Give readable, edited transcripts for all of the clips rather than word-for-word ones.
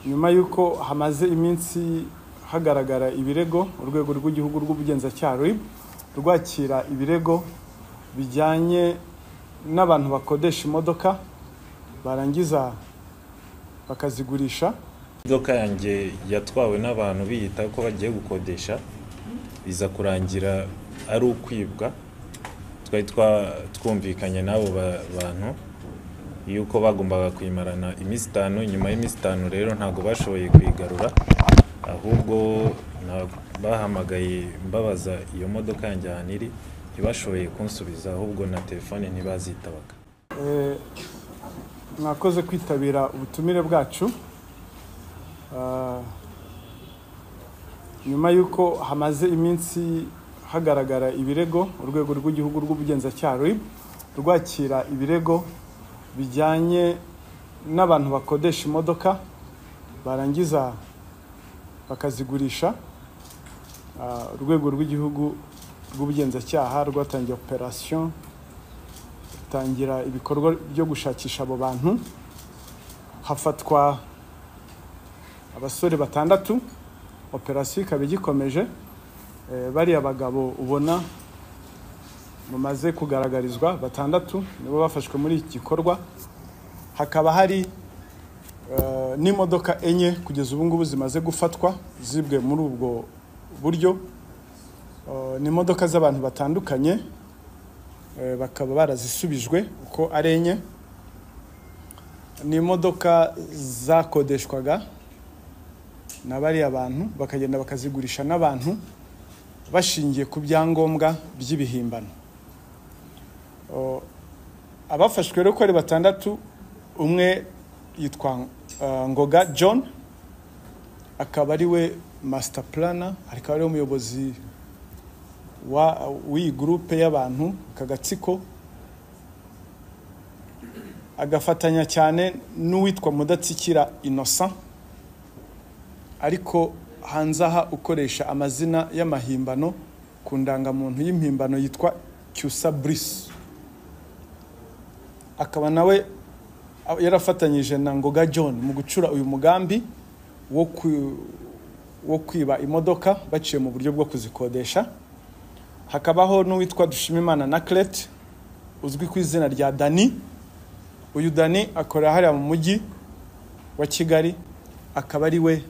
nyuma yuko hamaze iminsi hagaragara ibirego urwego rw'igihugu rw'ubugenzacyaha RIB rwakira ibirego bijyanye n'abantu bakodesha imodoka barangiza bakazigurisha. Imodoka yanjye yatwawe n'abantu biyita ko bagiye gukodesha, biza kurangira ari ukwibwa. Twari twumvikanye n'abo bantu yuko bagombaga kwimarana iminsi 5, nyuma y'iminsi 5 rero ntago bashoboye kwigarura, ahubwo bahamagaye mbabaza iyo modoka yanjye ahantu iri, ntibashoboye kunsubiza, ahubwo na telefone ntibazitabaga. Mwakoze kwitabira ubutumire bwacu. Nyuma yuko hamaze iminsi hagaragara ibirego urwego rw'igihugu rw'ubugenzacyaha RIB rwakira ibirego bijyanye n'abantu bakodesha imodoka barangiza bakazigurisha. Urwego rw'igihugu rw'ubugenzacyaha rwatangiye operation, rutangira ibikorwa byo gushakisha abo bantu. Hafatwa abasore 6. Operation ikaba igikomeje. Bari abagabo ubona mumaze kugaragarizwa 6 nibo bafashwe muri iki gikorwa. Hakaba hari n'imodoka 4 kugeza ubu ngubu zimaze gufatwa zibwe muri ubwo buryo. Ni imodoka z'abantu batandukanye, bakaba barazisubijwe uko ari 4. Ni imodoka zakodeshwaga n'abari abantu bakagenda bakazigurisha n'abantu bashingiye ku byangombwa by'ibihimbano. Abafashwe rero ko ari 6, umwe yitwa Ngoga John, akaba ari we master planner, akaba ari umuyobozi w'iyi groupe y'abantu kagatsiko, agafatanya cyane n'uwitwa Mudatsikira Innocent, ariko hanzaha ukoresha amazina y'amahimbano ku ndangamuntu y'impimbano yitwa Cyusa Brice. Akaba nawe yarafatanyije na Ngoga John mu gucura uyu mugambi wo kwiba imodoka baciye mu buryo bwo kuzikodesha. Hakabaho n'uwitwa Dushimimana Naklet uzwi ku izina rya Dani. Uyu Dani akora hariya mu mujyi wa Kigali, akaba ari we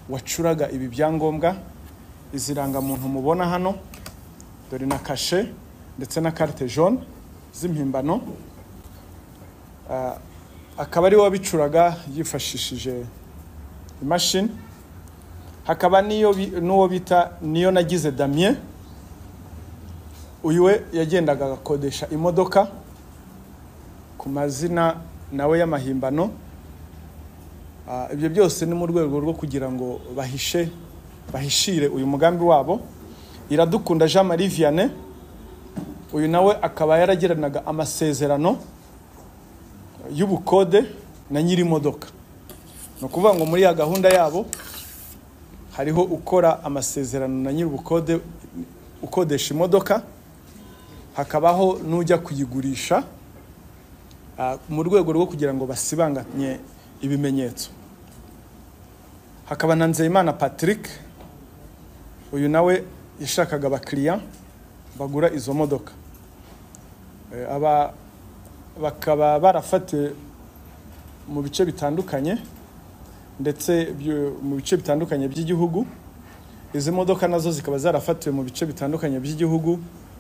wacuraga ibi byangombwa, iziranga muntu mubona hano, dore na kashe ndetse na carte jaune z'impimbano. Akaba ari wabicuraga yifashishije imashini. Hakaba n'uwo bita niyo nagize Damien, uyu we yagendaga agakodesha imodoka ku mazina nawe y'amahimbano. Ibyo byose ni mu rwego rwo kugira ngo bahishire uyu mugambi wabo. Iradukunda Jean Marie Vianney, uyu nawe akaba yaragiranaga amasezerano y'ubukode na nyiri imodoka. No kuvuga ngo muri ya gahunda yabo hariho ukora amasezerano na nyiri ubukode ukodesha imodoka, hakabaho n'ujya kuyigurisha mu rwego rwo kugira ngo basibanganye ibimenyetso. Hakaba na Nzeyimana Patrick, uyu nawe yashakaga abakiriya bagura izo modoka. Bakaba barafatiwe mu bice bitandukanye ndetse mu bice bitandukanye by'igihugu. Izi modoka nazo zikaba zarafatiwe mu bice bitandukanye by'igihugu,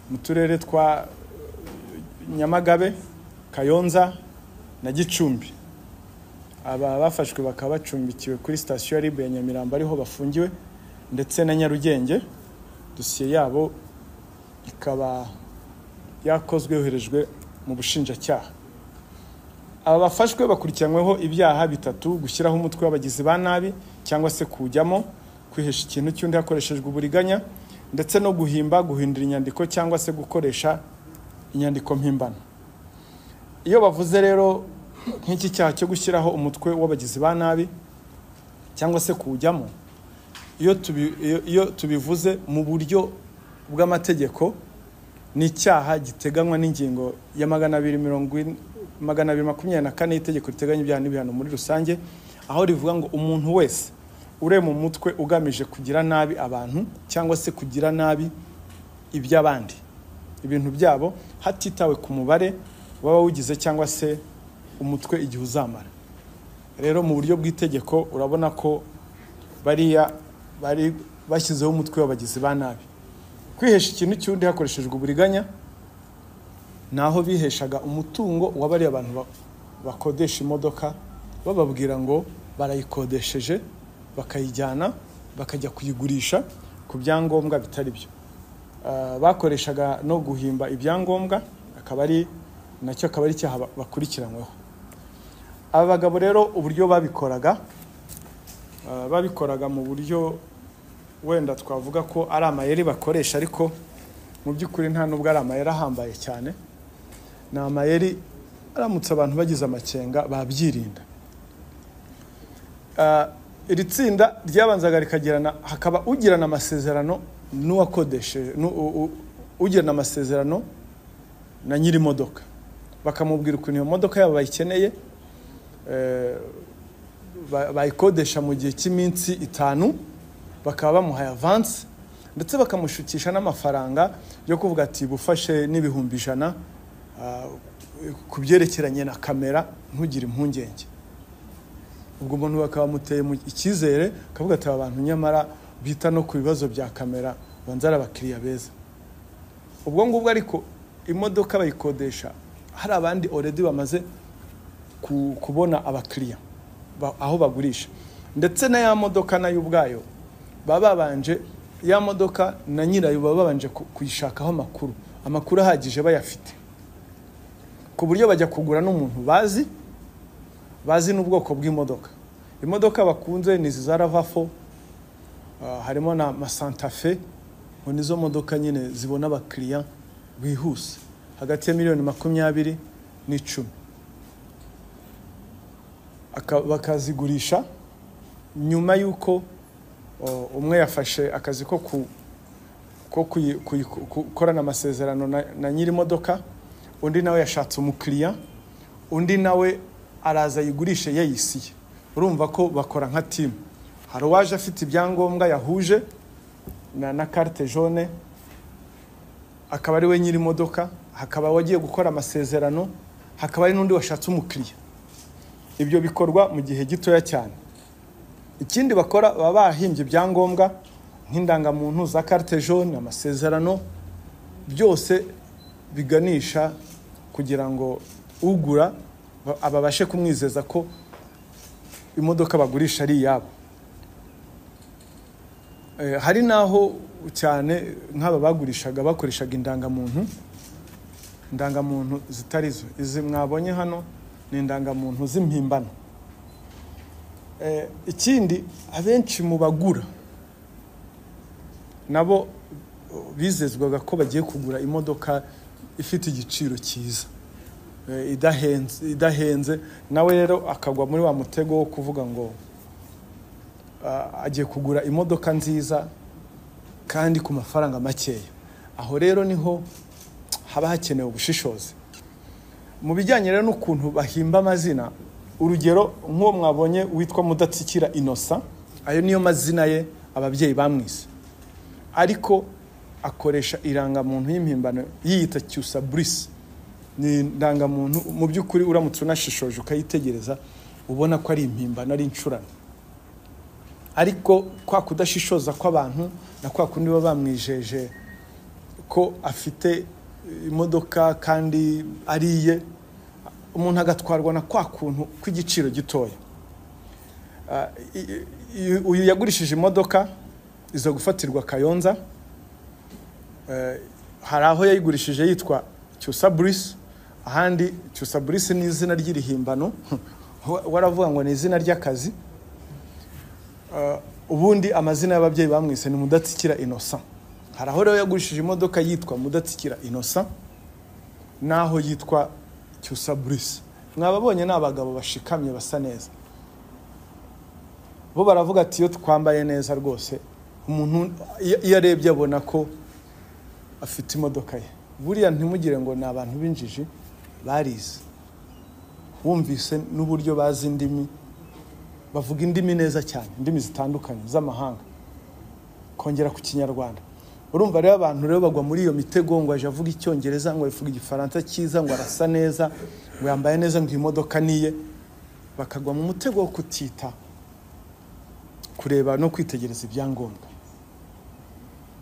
mu turere twa Nyamagabe, Kayonza na Gicumbi. Aba bafashwe bakaba bacumbikiwe kuri station ya RIB ya Nyamirambo ariho bafungiwe, ndetse na Nyarugenge. Dosiye yabo ikaba yakozwe yoherejwe mu bushinjacyaha. Aba bafashwe bakurikiranyweho ibyaha 3: gushyiraho umutwe w'abagizi ba nabi cyangwa se kujyamo, kwihesha ikintu cy'undi hakoreshejwe uburiganya, ndetse no guhindura inyandiko cyangwa se gukoresha inyandiko mpimbano. Iyo bavuze rero nk'iki cyaha cyo gushyiraho umutwe w'abagizi ba nabi cyangwa se kujyamo, iyo tubivuze mu buryo bw'amategeko, ni icyaha giteganywa n'ingingo ya 224 y'itegeko riteganya ibyaha n'ibihano muri rusange, aho rivuga ngo umuntu wese urema umutwe ugamije kugira nabi abantu cyangwa se kugira nabi iby'abandi ibintu byabo hatitawe ku mubare waba wugize cyangwa se umutwe igihe uzamara. Rero mu buryo bw'itegeko urabona ko bariya bari bashyizeho umutwe w'abagizi ba nabi. Kwihesha ikintu cy'undi hakoreshejwe uburiganya naho biheshaga umutungo w'abariya abantu bakodesha imodoka, bababwira ngo barayikodesheje bakayijyana bakajya kuyigurisha ku byangombwa bitari byo. Bakoreshaga no guhimba ibyangombwa, akaba ari icyaha bakurikiranyweho. Aba bagabo rero uburyo babikoraga mu buryo wenda twavuga ko ari amayeri bakoresha, ariko mu by'ukuri nta nubwo ari amayeri ahambaye cyane. Ni amayeri aramutse abantu bagize amakenga babyirinda. Iri tsinda ryabanzaga rikagirana, hakaba ugirana amasezerano n'uwakodesheje, ugirana amasezerano na nyiri imodoka, bakamubwira ukuntu iyo modoka yabo bayikeneye, bayikodesha mu gihe cy'iminsi 5, bakaba bamuhaye avance, ndetse bakamushukisha n'amafaranga yo kuvuga ati bufashe n'ibihumbi 100 ku byerekeranye na kamera, ntugire impungenge. Ubwo umuntu bakaba muteye mu icyizere, kavuga ati abantu nyamara bita no ku bibazo bya kamera banzara abakiriya beza. Ubwo ngubwo ariko imodoka bayikodesha hari abandi already bamaze kubona abakiriya aho bagurisha, ndetse na ya modoka nayo ubwayo babanje, ya modoka na nyirayo babanje kuyishakaho amakuru ahagije bayafite, ku buryo bajya kugura n'umuntu bazi n'ubwoko bw'imodoka. Imodoka bakunze ni za RAV4, harimo na Santa Fe, ngo nizo modoka nyine zibona abakiriya bihuse hagati ya $20 n'10. Bakazigurisha nyuma y'uko umwe yafashe akazi ko gukorana amasezerano na nyiri imodoka, undi nawe yashatse umukiriya, undi nawe araza yigurishe yayisiye. Urumva ko bakora nka team. Hari uwaje afite ibyangombwa yahuje na carte jaune, akaba ari we nyiri imodoka, hakaba wagiye gukora amasezerano, hakaba ari n'undi washatse umukiriya. Ibyo bikorwa mu gihe gitoya cyane. Ikindi bakora, baba bahimbye ibyangombwa nk'indangamuntu za carte jaune, amasezerano, byose biganisha kugira ngo ugura ababashe kumwizeza ko imodoka bagurisha ari iyabo. Hari naho cyane nk'aba bagurishaga bakoreshaga indangamuntu zitarizo. Izi mwabonye hano ni indangamuntu z'impimbano. Ikindi, abenshi mu bagura nabo bizezwaga ko bagiye kugura imodoka ifite igiciro cyiza, idahenze, nawe rero akagwa muri wa mutego wo kuvuga ngo agiye kugura imodoka nziza kandi ku mafaranga makeya. Aho rero niho haba hakenewe ubushishozi. Mu bijyanye rero n'ukuntu bahimba amazina, urugero nk'uwo mwabonye witwa Mudatsikira Innocent, ayo niyo mazina ye ababyeyi bamwise, ariko akoresha irangamuntu y'impimbano yiyita Cyusa Brice. Ni indangamuntu mu by'ukuri uramutse unashishoje ukayitegereza ubona ko ari impimbano, ari incurano. Ariko kwa kudashishoza kw'abantu na kwa kundi baba bamwijeje ko afite imodoka kandi ariye, umuntu agatwarwa na kwa kuntu kw'igiciro gitoya. Uyu yagurishije imodoka izo gufatirwa Kayonza, hari aho yayigurishije yitwa Cyusa Brice, ahandi Cyusa Brice ni izina ry'irihimbano, waravuga ngo ni izina ry'akazi. Ubundi amazina y'ababyeyi bamwise ni Mudatsikira Innocent. Hari aho rero yagurishije imodoka yitwa Mudatsikira Innocent, naho yitwa Cyusa Brice. Mwababonye n'abagabo bashikamye basa neza, bo baravuga ati iyo twambaye neza rwose umuntu iyo arebye abona ko afite imodoka ye. Buriya ntimugire ngo ni abantu b'injiji, barize, wumvise n'uburyo bazi indimi, bavuga indimi neza cyane, indimi zitandukanye z'amahanga kongera ku kinyarwanda. Urumva rero abantu rero bagwa muri iyo mitego ngo aje avuga icyongereza, ngo avuga igifaransa cyiza, ngo arasa neza, ngo yambaye neza, ngo imodoka niye, bakagwa mu mutego wo kutita kureba no kwitegereza ibyangombwa.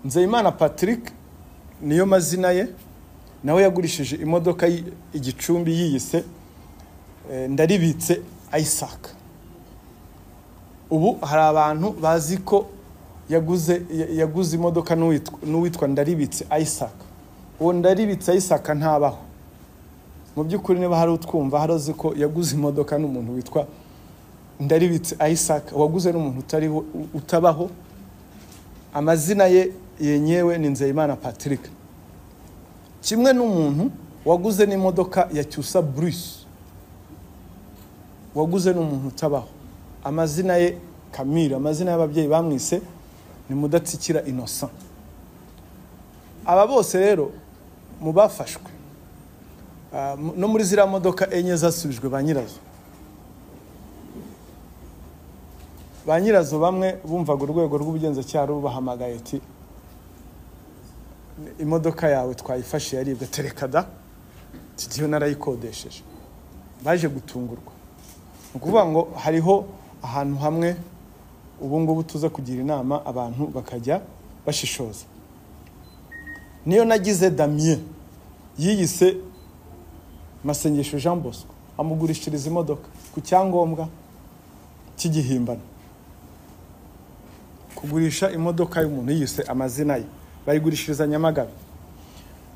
Nzeyimana Patrick niyo mazina ye, nawe yagurishije imodoka igicumbi yiyise Ndaribitse Isaac. Ubu hari abantu bazi ko yaguze imodoka n'uwitwa Ndaribitse Isaac. Uwo Ndaribitse Isaac ntabaho. Mu by'ukuri niba hari utwumva harozi ko yaguze imodoka n'umuntu witwa Ndaribitse Isaac, waguze n'umuntu utabaho. Amazina ye yenyewe ni Nzeyimana Patrick. Kimwe n'umuntu waguze n'imodoka ya Cyusa Bruce, waguze n'umuntu utabaho. Amazina ye Camille, amazina y'ababyeyi bamwise ni Mudatsikira Innocent. Aba bose rero mu bafashwe no muri zira modoka enye zasubijwe ba nyirazo. Ba nyirazo bamwe bumvaga urwego rw'ubugenzacyaha rubahamagaye ati imodoka yawe twayifashe yaribwe, tereka da tigiyo narayikodesheje. Baje gutungurwa. Ukuvuga ngo hariho ahantu hamwe ubu ngubu tuza kugira inama abantu bakajya bashishoza. Niyo nagize Damien yiyise Masengesho Jean Bosco, amugurishiriza imodoka ku cyangombwa cy'igihimbano. Kugurisha imodoka y'umuntu yiyise amazina ye, bayigurishiriza Nyamagabe.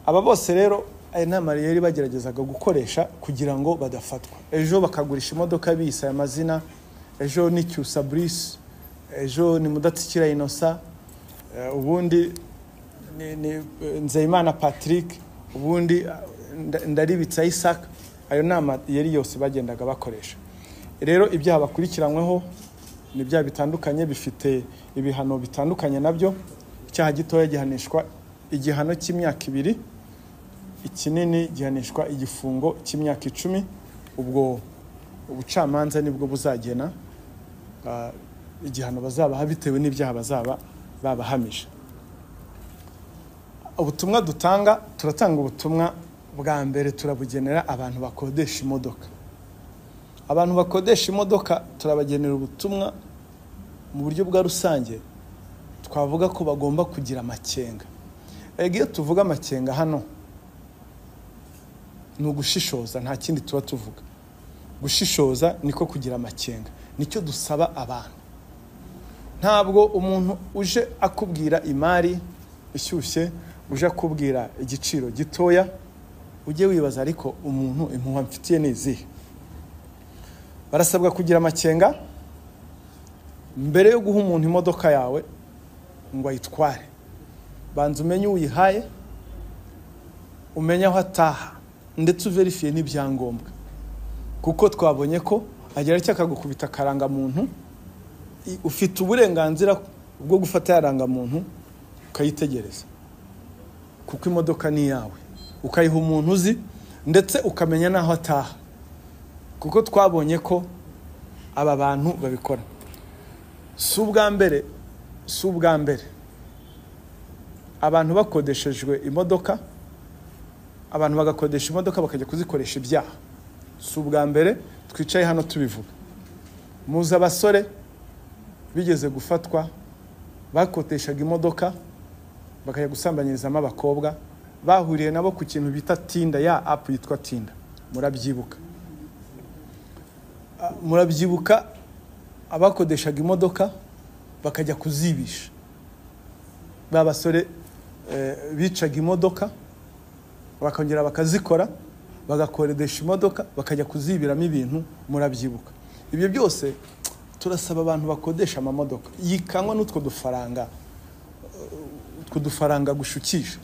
Aba bose rero aya nama yari bageragezaga gukoresha kugira ngo badafatwa. Ejo bakagurisha imodoka biyise amazina, ejo ni Cyusa Bruce, ejo ni Mudatsikira Innocent, ubundi ni Nzeyimana Patrick, ubundi Ndaribitse Isaac. Ayo nama yari yose bagendaga bakoresha. Rero ibyaha bakurikiranyweho ni bya bitandukanye, bifite ibihano bitandukanye nabyo. Icyaha gitoya gihanishwa igihano cy'imyaka 2, ikinini gihanishwa igifungo cy'imyaka 10. Ubwo ubucamanza nibwo buzagena igihano bazaba bitewe n'ibyaha bazaba babahamije. Ubutumwa turatanga ubutumwa bwa mbere, turabugenera abantu bakodesha imodoka. Abantu bakodesha imodoka turabagenera ubutumwa mu buryo bwa rusange. Twavuga ko bagomba kugira amakenga. Iyo tuvuga amakenga hano ni ugushishoza, nta kindi tuba tuvuga. Gushishoza niko kugira amakenga, nicyo dusaba abantu. Ntabwo umuntu uje akubwira imari ishyushye, uje akubwira igiciro gitoya, ujye wibaza ariko umuntu impuhwe mfitiye n'izihe. Barasabwa kugira amakenga mbere yo guha umuntu imodoka yawe ngo ayitware. Banza umenye uyihaye, umenye aho ataha, ndetse uverifiye n'ibyangombwa. Kuko twabonye ko agera cyakagukubita karanga muntu, ufite uburenganzira bwo gufata yaranga muntu ukayitegereza. Kuko imodoka ni yawe, ukayiha umuntu uzi, ndetse ukamenya naho ataha. Kuko twabonye ko aba bantu babikora. Si ubwa mbere abantu bakodeshejwe imodoka, abantu bagakodesha imodoka bakajya kuzikoresha ibyaha. Si ubwa mbere twicaye hano tubivuga. Muzi abasore bigeze gufatwa bakodeshaga imodoka bakajya gusambanyirizamo abakobwa, bahuriye nabo ku kintu bita Tinda, ya app yitwa Tinda. Murabyibuka abakodeshaga imodoka bakajya kuzibisha. Ba basore bicaga imodoka bakongera bakazikora, bagakoresha imodoka bakajya kuzibiramo ibintu. Murabyibuka ibyo byose. Turasaba abantu bakodesha amamodoka yikanywa n'utwo dufaranga gushukisha.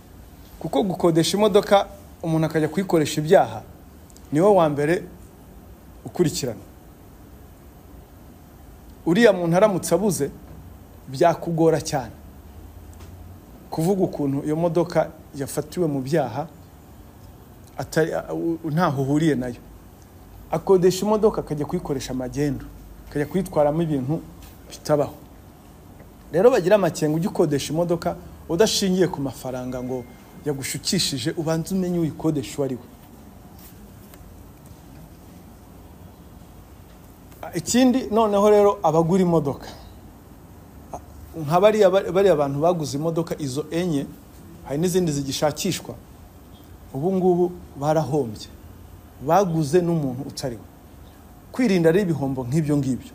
Kuko gukodesha imodoka umuntu akajya kuyikoresha ibyaha niwe wa mbere ukurikirana. Uriya muntu aramutse abuze byakugora cyane kuvuga ukuntu iyo modoka yafatiwe mu byaha ntaho uhuriye nayo. Akodesha imodoka akajya kuyikoresha amagendo, ukajya kuyitwaramo ibintu bitabaho. Rero bagira amakenga ujye ukodesha imodoka udashingiye ku mafaranga ngo yagushukishije, ubanze umenye uyikodesha uwo ari we. Ikindi noneho rero abagura imodoka nka bari abantu baguze imodoka izo enye, hari n'izindi zigishakishwa, ubu ngubu barahombye, baguze n'umuntu utari we. Kwirinda ari ibihombo nk'ibyo ngibyo.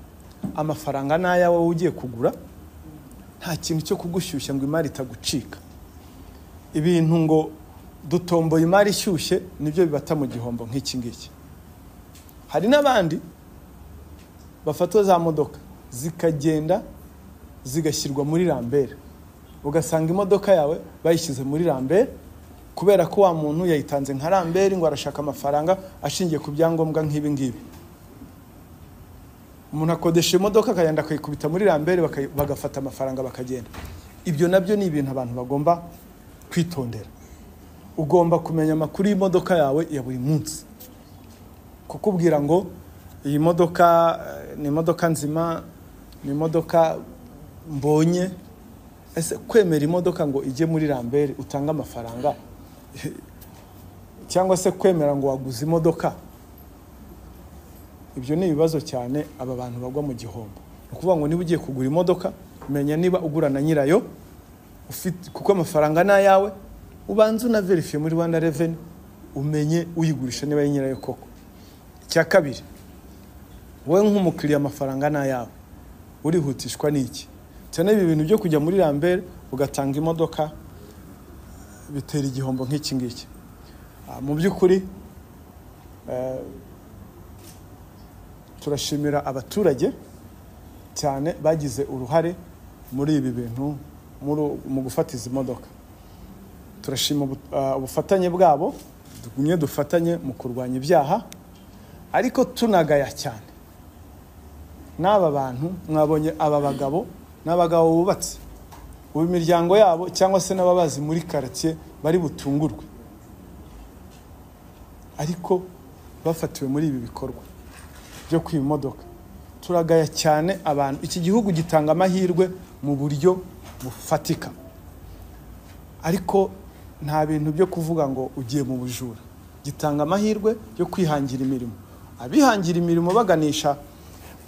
Amafaranga n'ayawe ugiye kugura, nta kintu cyo kugushyushya ngo imari itagucika. Ibintu ngo dutomboye imari ishyushye nibyo bibata mu gihombo nk'iki ngiki. Hari n'abandi bafatwa za modoka zikagenda zigashyirwa muri rambere, ugasanga imodoka yawe bayishyize muri rambere kubera ko wa muntu yayitanze nka rambere ngo arashaka amafaranga ashingiye ku byangombwa nk'ibi ngibi. Umuntu akodesha imodoka akagenda akayikubita muri rambere bagafata amafaranga bakagenda. Ibyo nabyo ni ibintu abantu bagomba kwitondera. Ugomba kumenya amakuru y'imodoka yawe ya buri munsi, kukubwira ngo iyi modoka ni imodoka nzima, ni imodoka mbonye. Ese kwemera imodoka ngo ijye muri rambere utanga amafaranga, cyangwa se kwemera ngo waguze imodoka, ibyo ni ibibazo cyane aba bantu bagwa mu gihombo. Ukuvuga ngo niba ugiye kugura imodoka, menya niba ugura na nyirayo ufite, kuko amafaranga n'ayawe, ubanze una verify muri Rwanda Revenue umenye uyigurisha niba ari nyirayo koko. Icya kabiri, wowe nk'umukiriya amafaranga n'ayawe urihutishwa n'iki? Cyane ibi bintu byo kujya muri rambere ugatanga imodoka bitera igihombo nk'iki ngiki. Mu by'ukuri turashimira abaturage cyane bagize uruhare muri ibi bintu mu gufata izi modoka. Turashima ubufatanye bwabo, tugumye dufatanye mu kurwanya ibyaha, ariko tunagaya cyane n'aba bantu. Mwabonye aba bagabo n'abagabo bubatse, ubu imiryango yabo cyangwa se n'ababazi muri quartier bari butungurwe, ariko bafatiwe muri ibi bikorwa byo kwiba imodoka. Turagaya cyane abantu. Iki gihugu gitanga amahirwe mu buryo bufatika, ariko nta bintu byo kuvuga ngo ugiye mu bujura. Gitanga amahirwe yo kwihangira imirimo. Abihangira imirimo baganisha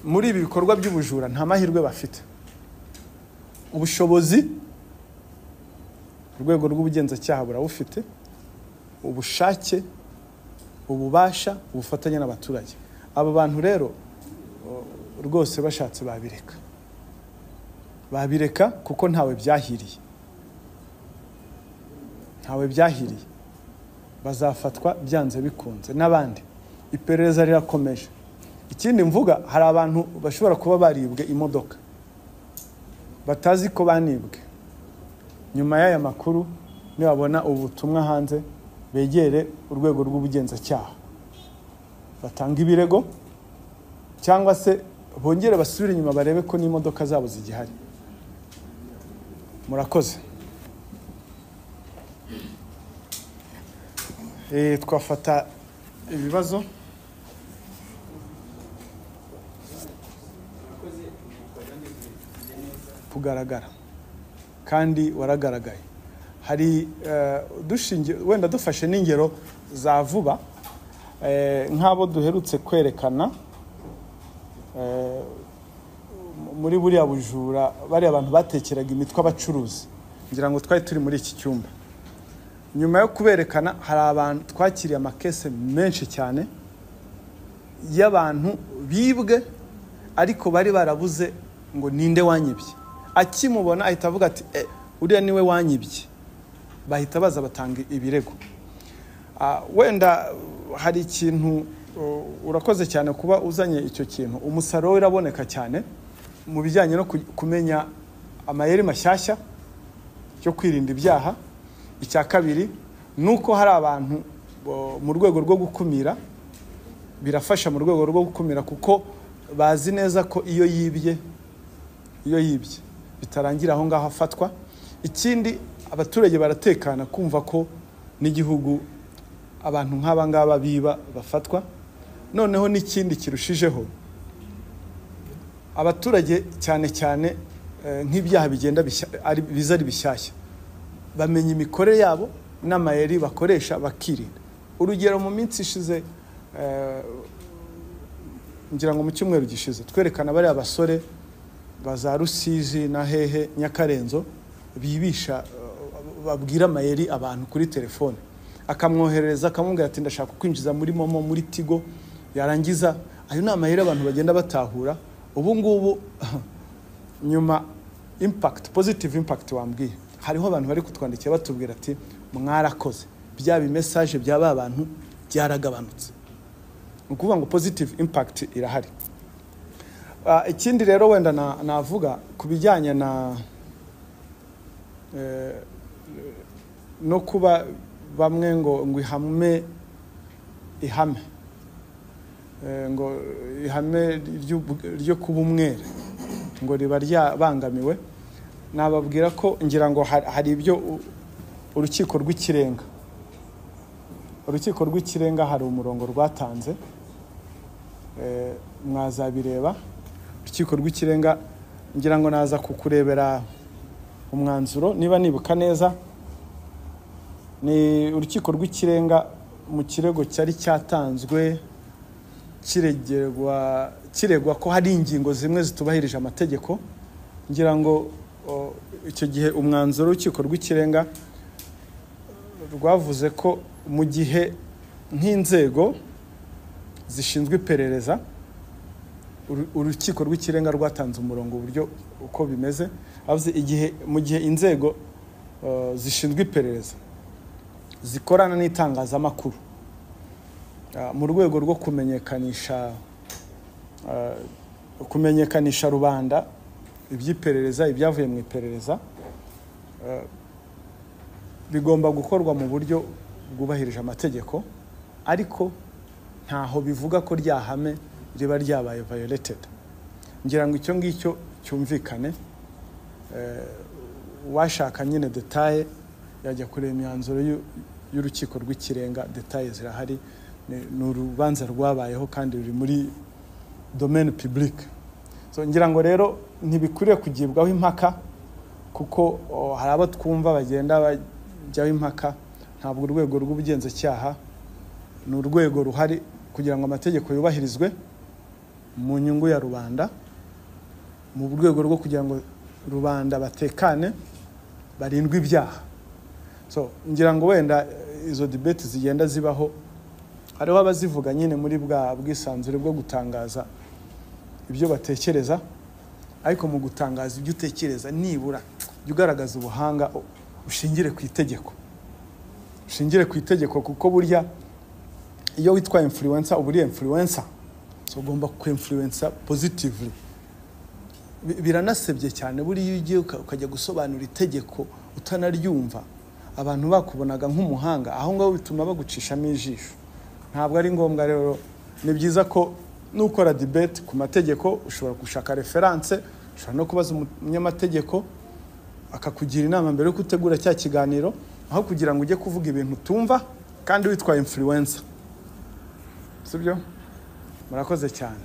muri ibi bikorwa by'ubujura nta mahirwe bafite. Ubushobozi urwego rw'ubugenzacyaha burabufite, ubushake, ububasha, ubufatanye n'abaturage. Aba bantu rero rwose bashatse babireka kuko ntawe byahiriye, bazafatwa byanze bikunze. N'abandi iperereza rirakomeje. Ikindi mvuga, hari abantu bashobora kuba baribwe imodoka batazi ko banibwe. Nyuma y'aya makuru nibabona ubutumwa hanze, begere urwego rw'ubugenzacyaha batanga ibirego, cyangwa se bongere basubire inyuma barebe ko n'imodoka zabo zigihari. Murakoze. Twafata ibibazo. Kugaragara kandi waragaragaye. Hari dushingiye wenda dufashe n'ingero za vuba, nk'abo duherutse kwerekana muri buriya bujura, bari abantu batekeraga imitwe abacuruzi. Ngira ngo twari turi muri iki cyumba. Nyuma yo kuberekana, hari abantu twakiriye amakese menshi cyane y'abantu bibwe, ariko bari barabuze ngo ninde wanyibye. Akimubona ahita avuga ati uriya niwe wanyibye. Bahita baza batanga ibirego. Wenda hari ikintu, urakoze cyane kuba uzanye icyo kintu. Umusaruro uraboneka cyane mu bijyanye no kumenya amayeri mashyashya yo kwirinda ibyaha. Icya kabiri nuko hari abantu mu rwego rwo gukumira, birafasha mu rwego rwo gukumira, kuko bazi neza ko iyo yibye bitarangira aho ngaho afatwa. Ikindi, abaturage baratekana kumva ko n'igihugu abantu nk'aba ngaba biba bafatwa. Noneho n'ikindi kirushijeho, abaturage cyane cyane nk'ibyaha bigenda biza ari bishyashya bamenya imikorere yabo n'amayeri bakoresha bakirinda. Urugero mu minsi ishize ngira ngo mu cyumweru gishize twerekana bari abasore baza Rusizi na hehe Nyakarenzo bibisha babwira amayeri abantu kuri telefone, akamwoherereza akamubwira ati ndashaka kwinjiza muri Momo muri Tigo, yarangiza ayo nama yera abantu bagenda batahura. Ubu ngubu nyuma positive impact wambwiye, hariho abantu bari kutwandikiye batubwira ati mwarakoze, byaba message byaba abantu byaragabanutse. Ukuvuga ngo positive impact irahari. Ikindi rero wenda navuga kubijyanye no kuba bamwe ngo ihame ngo ihame ryo kuba umwere ngo riba ryabangamiwe. Nababwira ko ngira ngo hari ibyo urukiko rw'ikirenga hari umurongo rwatanze, mwazabireba. Urukiko rw'ikirenga ngira ngo naza kukurebera umwanzuro niba nibuka neza. Ni urukiko rw'ikirenga mu kirego cyari cyatanzwe kiregwa ko hari ingingo zimwe zitubahirije amategeko. Ngira ngo icyo gihe umwanzuro w'urukiko rw'ikirenga rwavuze ko mu gihe nk'inzego zishinzwe iperereza, urukiko rw'ikirenga rwatanze umurongo uburyo uko bimeze. Avuze mu gihe inzego zishinzwe iperereza zikorana n'itangazamakuru mu rwego rwo kumenyekanisha rubanda iby'iperereza, ibyavuye mu iperereza, bigomba gukorwa mu buryo bwubahirije amategeko, ariko ntaho bivuga ko ryahame riba ryabaye violated. Ngira ngo icyo ngicyo cyumvikane. Washaka nyine detaye yajya kureba imyanzuro y'urukiko rw'ikirenga, detaye zirahari. Ni urubanza rwabayeho kandi ruri muri domaine publique. So ngira ngo rero ntibikuriye kugibwaho impaka, kuko hari abo twumva bagenda bajyaho impaka. Ntabwo urwego rw'ubugenzacyaha ni urwego ruhari kugira ngo amategeko yubahirizwe mu nyungu ya rubanda, mu rwego rwo kugira ngo rubanda batekane barindwe ibyaha. So ngira ngo wenda izo debate zigenda zibaho, hariho abazivuga nyine muri bwa bwisanzure bwo gutangaza ibyo batekereza, ariko mu gutangaza ibyo utekereza nibura ugaragaza ubuhanga, ushingire ku itegeko, kuko burya iyo witwa influencer uba uri influencer, so ugomba ku-influencer positively. Biranasebye cyane buri iyo ugiye ukajya gusobanura itegeko utanaryumva, abantu bakubonaga nk'umuhanga, aho ngaho bituma bagucishamo ijisho. Ntabwo ari ngombwa. Rero ni byiza ko nukora debate ku mategeko ushobora gushaka reference, ushobora no kubaza umunyamategeko akakugira inama mbere yo gutegura cya kiganiro, aho kugira ngo ujye kuvuga ibintu utumva kandi witwa influencer. Sibyo? Murakoze cyane.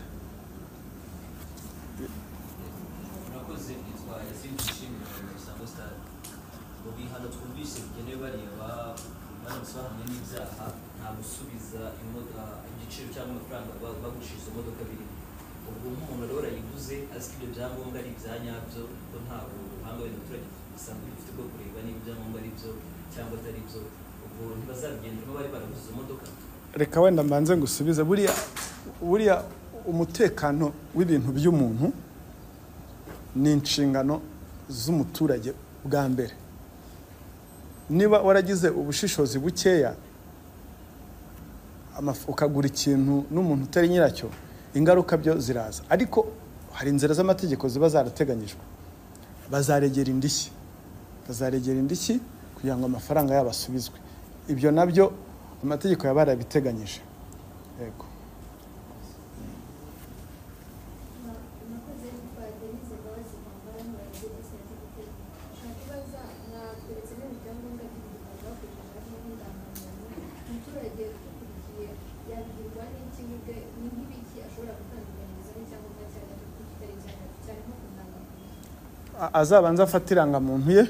Murakoze. Nitwa Yasin Shimwe Isango Star. Ubu hano twumvise bigenewe bareba banasobanura n'ibyaha, nta gusubiza igiciro cyangwa amafaranga bagushije imodoka biri. Ubwo nk'umuntu rero yiguze azi ko ibyo byangombwa ari ibya nyabyo, ko nta buhanga w'umuturage bisanzwe bifite bwo kureba niba ibyangombwa ari byo cyangwa atari byo. Ubwo ntibazabigenderamo bari baraguze izo modoka. Reka wenda mbanze ngusubize. Buriya umutekano w'ibintu by'umuntu ni inshingano z'umuturage bwa mbere. Niba waragize ubushishozi bukeya ukagura ikintu n'umuntu utari nyiracyo, ingaruka byo ziraza. Ariko hari inzira z'amategeko ziba zarateganyijwe. Bazaregera indishyi kugira ngo amafaranga yabo asubizwe. Ibyo nabyo amategeko yaba yarabiteganyije. Yego. azabanza afata irangamuntu ye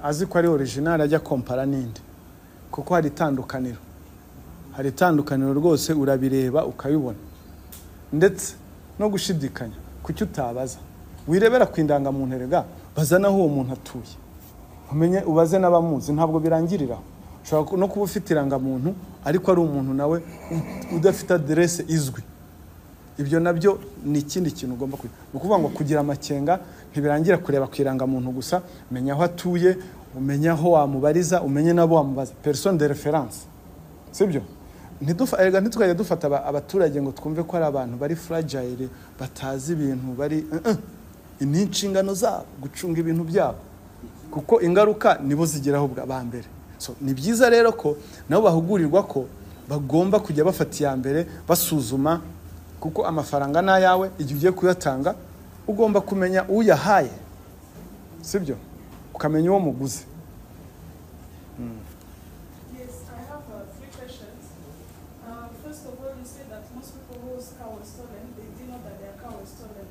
azi ko ari original ajya kompara n'indi, kuko hari itandukaniro rwose urabireba ukabibona. Ndetse no gushidikanya kuki utabaza, wirebera ku indangamuntu rega baza naho uwo muntu atuye, umenye ubaze n'abamuzi, ntabwo birangirira. Ushobora no kuba ufite irangamuntu ariko ari umuntu nawe udafite adresse izwi. Ibyo nabyo ni ikindi kintu ugomba kugira. Ni ukuvuga ngo kugira amakenga ntibirangira kureba ku irangamuntu gusa, menya aho atuye, umenya aho wamubariza, umenye nabo wamubaza, personne de référence. Sibyo? Ntitwajya dufata abaturage ngo twumve ko ari abantu bari fragile, batazi ibintu, bari ni inshingano zabo gucunga ibintu byabo, kuko ingaruka nibo zigeraho bwa mbere. So ni byiza rero ko nabo bahugurirwa ko bagomba kujya bafata iya mbere basuzuma, kuko amafaranga n'ayawe igihe ugiye kuyatanga ugomba kumenya uyahaye, sibyo? Ukamenya uwo muguzi. Yes, I have 3 questions. First of all, you said that most people whose car was stolen, they did not know that their car was stolen.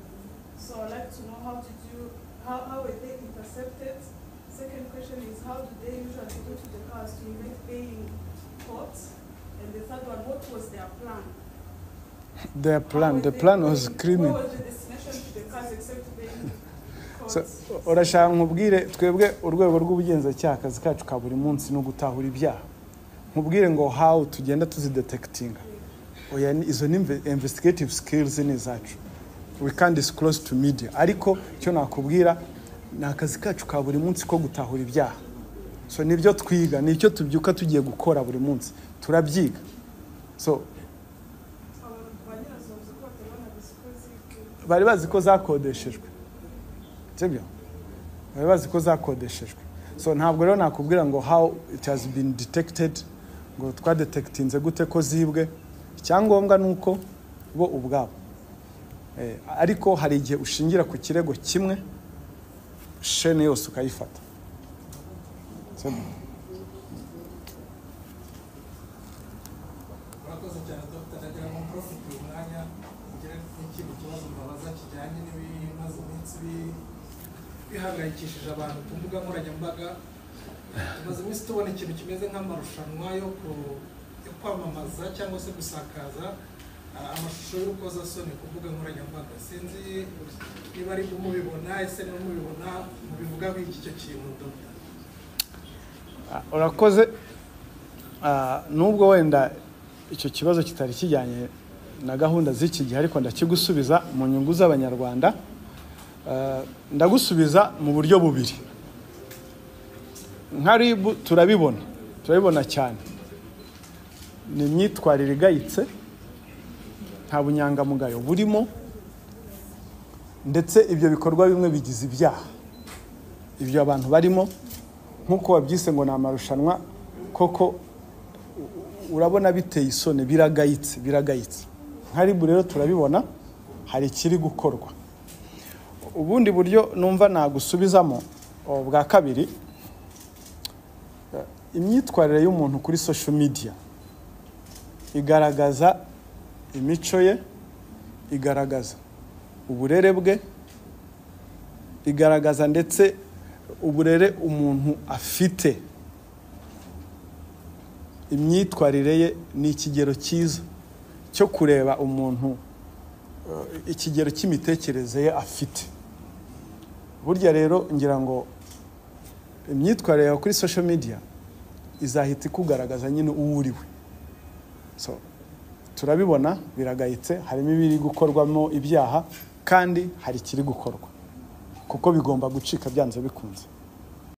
So I'd like to know how were they intercepted? Second question is, how do they usually go to the cars to evade paying courts? And the third one, what was their plan? The plan was criminal. What was the destination to the cars except paying courts? So urashaka nkubwire twebwe urwego rw'ubugenzacyaha akazi kacu ka buri munsi no gutahura ibyaha. Nkubwire ngo how tugenda tuzidetectinga. Oya izo ni investigative skills ni zacu. We can't disclose to media. Ariko cyo nakubwira ni akazi kacu ka buri munsi ko gutahura ibyaha. So nibyo twiga, nicyo tubyuka tugiye gukora buri munsi. Turabyiga. So bari bazi ko zakodeshejwe. Sibyo? Bari bazi ko zakodeshejwe. So ntabwo rero nakubwira ngo how it has been detected, ngo twadetectinze gute ko zibwe. Icyangombwa nuko bo ubwabo. Ariko hari igihe ushingira ku kirego kimwe shene yose ukayifata. Sibyo? Murakoze cyane Dr. Ndagira ngo profite uyu mwanya ngire n'ikindi kibazo mbabaza kijyanye n'ibimaze iminsi bihangayikishije abantu ku mbuga nkoranyambaga. Tumaze iminsi tubona ikintu kimeze nk'amarushanwa yo kwamamaza cyangwa se gusakaza amashusho y'urukozasoni ku mbuga nkoranyambaga. Sinzi niba ari mubibona, ese niba mubibona mubivuga b'iki cyo kintu Dr. Urakoze. Nubwo wenda icyo kibazo kitari kijyanye na gahunda z'iki gihe, ariko ndakigusubiza mu nyungu z'abanyarwanda. Ndagusubiza mu buryo bubiri. Nkaribu turabibona cyane. Ni imyitwarire igayitse, nta bunyangamugayo burimo, ndetse ibyo bikorwa bimwe bigize ibyaha. Ibyo abantu barimo nkuko wabyise ngo ni amarushanwa, koko urabona biteye isoni, biragayitse. Nkaribu rero turabibona, hari ikiri gukorwa. Ubundi buryo numva nagusubizamo bwa kabiri, imyitwarire y'umuntu kuri social media igaragaza imico ye, igaragaza uburere bwe, igaragaza ndetse uburere umuntu afite. Imyitwarire ye ni ikigero cyiza cyo kureba umuntu, ikigero cy'imitekerereze ye afite. Burya rero ngira ngo imyitwarire yawe kuri social media izahita ikugaragaza nyine uwo uriwe. So turabibona biragayitse, harimo ibiri gukorwamo ibyaha kandi hari ikiri gukorwa, kuko bigomba gucika byanze bikunze.